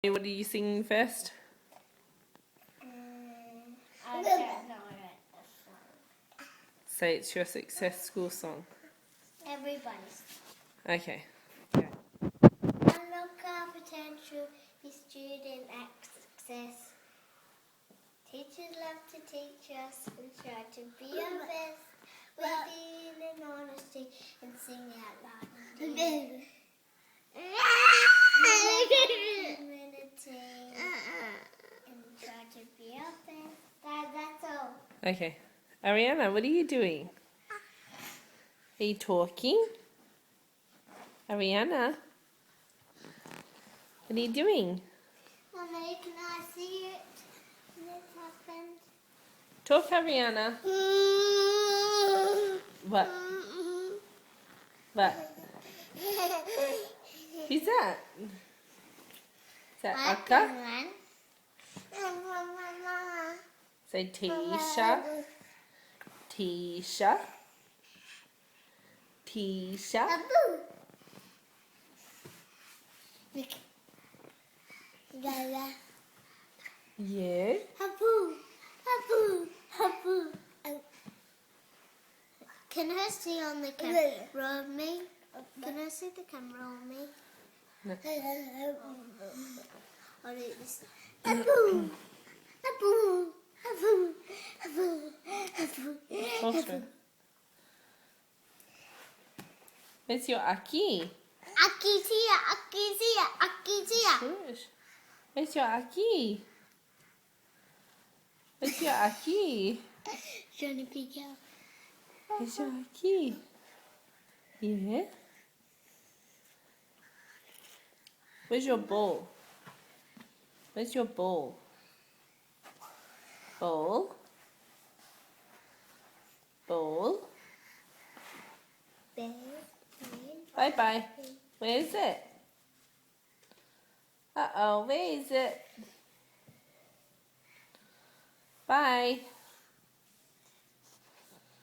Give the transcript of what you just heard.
What are you singing first? I don't know the song. Say it's your success school song. Everybody's. Okay. Unlock our potential, be student success. Teachers love to teach us and try to be our best. We deal in honesty and sing out loud. Community and try to be our best. That's all. Okay. Ariana, what are you doing? Are you talking? Ariana? What are you doing? Mommy, can I see it? When it happened? Talk, Ariana. What? What? Who's that? Is that Akka? Say Tisha. Tisha. Tisha. Yeah. Can I see on the camera of me? Can I see the camera on me? No. I'll do this. Abu! Abu! Abu! Abu! Abu! Talk to her. Where's your Aki? Aki's here! Aki's here! Aki's here! Shush. Where's your Aki? Where's your Aki? Johnny Pico. Where's your Aki? Yeah? Where's your ball? Where's your ball? Ball? Ball? Bye-bye. Where is it? Uh-oh, where is it? Bye.